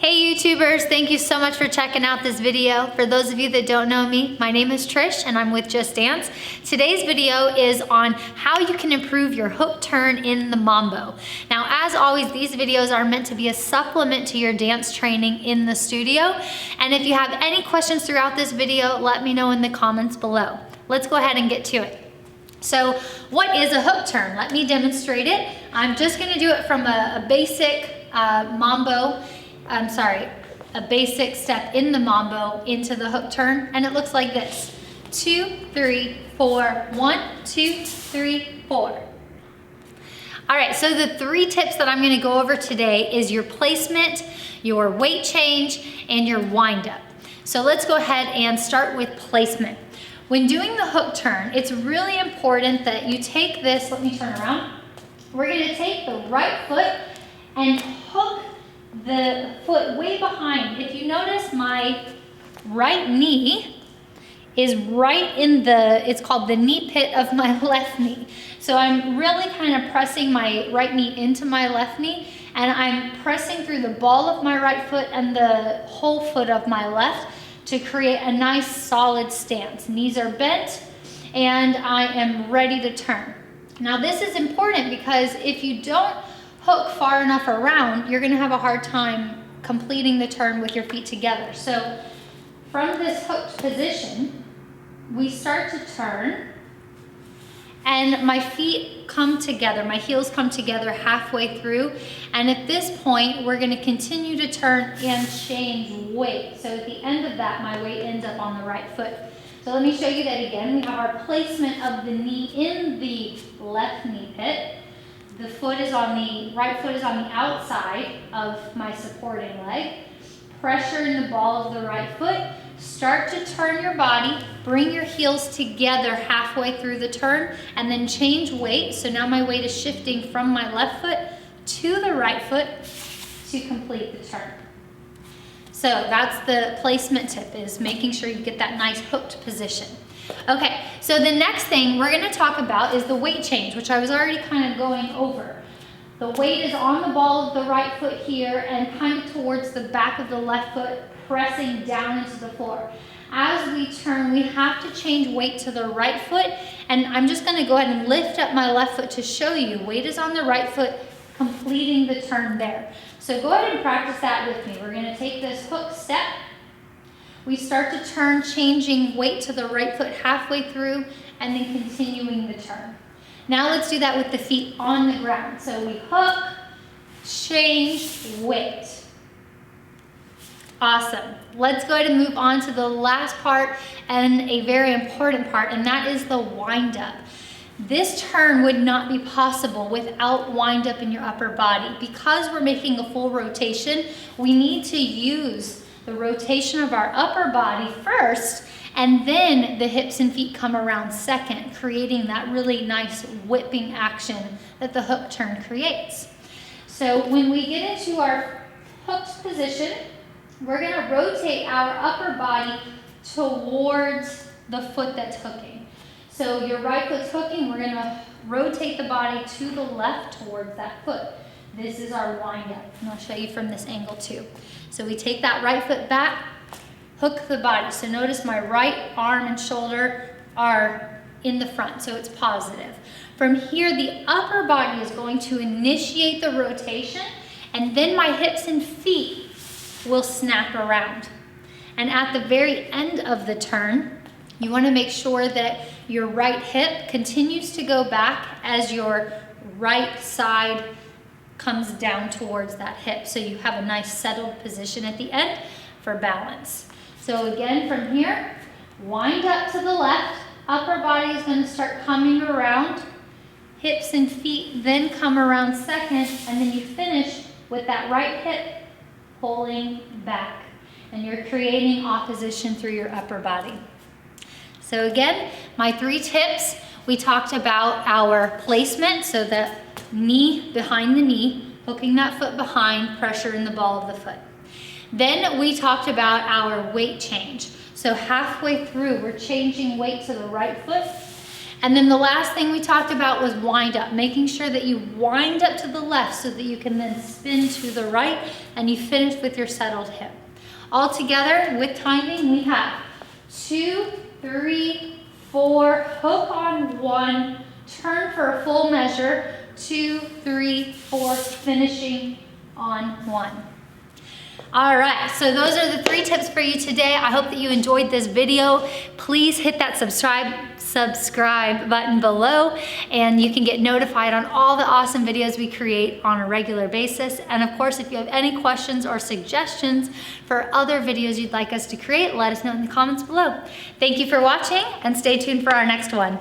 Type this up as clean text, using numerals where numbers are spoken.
Hey YouTubers, thank you so much for checking out this video. For those of you that don't know me, my name is Trish and I'm with Just Dance. Today's video is on how you can improve your hook turn in the Mambo. Now, as always, these videos are meant to be a supplement to your dance training in the studio. And if you have any questions throughout this video, let me know in the comments below. Let's go ahead and get to it. So what is a hook turn? Let me demonstrate it. I'm just gonna do it from a basic Mambo. A basic step in the Mambo into the hook turn, and it looks like this. 2, 3, 4, 1, 2, 3, 4. All right, so the 3 tips that I'm gonna go over today is your placement, your weight change, and your wind up. So let's go ahead and start with placement. When doing the hook turn, it's really important that you take this, let me turn around. We're gonna take the right foot and hook the foot way behind. If you notice, my right knee is right in it's called the knee pit of my left knee. So I'm really kind of pressing my right knee into my left knee, and I'm pressing through the ball of my right foot and the whole foot of my left to create a nice solid stance. Knees are bent and I am ready to turn. Now this is important because if you don't hook far enough around, you're gonna have a hard time completing the turn with your feet together. So from this hooked position, we start to turn and my feet come together, my heels come together halfway through. And at this point, we're gonna continue to turn and change weight. So at the end of that, my weight ends up on the right foot. So let me show you that again. We have our placement of the knee in the left knee pit. The right foot is on the outside of my supporting leg. Pressure in the ball of the right foot. Start to turn your body, bring your heels together halfway through the turn, and then change weight. So now my weight is shifting from my left foot to the right foot to complete the turn. So that's the placement tip, is making sure you get that nice hooked position. Okay, so the next thing we're gonna talk about is the weight change, which I was already kind of going over. The weight is on the ball of the right foot here and kind of towards the back of the left foot, pressing down into the floor. As we turn, we have to change weight to the right foot, and I'm just gonna go ahead and lift up my left foot to show you. Weight is on the right foot, completing the turn there. So go ahead and practice that with me. We're gonna take this hook step. We start to turn, changing weight to the right foot halfway through, and then continuing the turn. Now let's do that with the feet on the ground. So we hook, change, weight. Awesome. Let's go ahead and move on to the last part, and a very important part, and that is the wind up. This turn would not be possible without wind up in your upper body. Because we're making a full rotation, we need to use the rotation of our upper body first, and then the hips and feet come around second, creating that really nice whipping action that the hook turn creates. So when we get into our hooked position, we're gonna rotate our upper body towards the foot that's hooking. So your right foot's hooking, we're gonna rotate the body to the left towards that foot. This is our wind up, and I'll show you from this angle too. So we take that right foot back, hook the body. So notice my right arm and shoulder are in the front, so it's positive. From here, the upper body is going to initiate the rotation, and then my hips and feet will snap around. And at the very end of the turn, you want to make sure that your right hip continues to go back as your right side comes down towards that hip, so you have a nice settled position at the end for balance. So again, from here, wind up to the left, upper body is going to start coming around, hips and feet then come around second, and then you finish with that right hip pulling back, and you're creating opposition through your upper body. So again, my 3 tips, we talked about our placement, so the knee behind the knee, hooking that foot behind, pressure in the ball of the foot. Then we talked about our weight change. So halfway through, we're changing weight to the right foot, And then the last thing we talked about was wind up, making sure that you wind up to the left so that you can then spin to the right and you finish with your settled hip. All together with timing, we have 2, 3, 4, hook on 1, turn for a full measure, 2, 3, 4, finishing on 1. All right, so those are the 3 tips for you today. I hope that you enjoyed this video. Please hit that subscribe button below, and you can get notified on all the awesome videos we create on a regular basis. And of course, if you have any questions or suggestions for other videos you'd like us to create, let us know in the comments below. Thank you for watching, and stay tuned for our next one.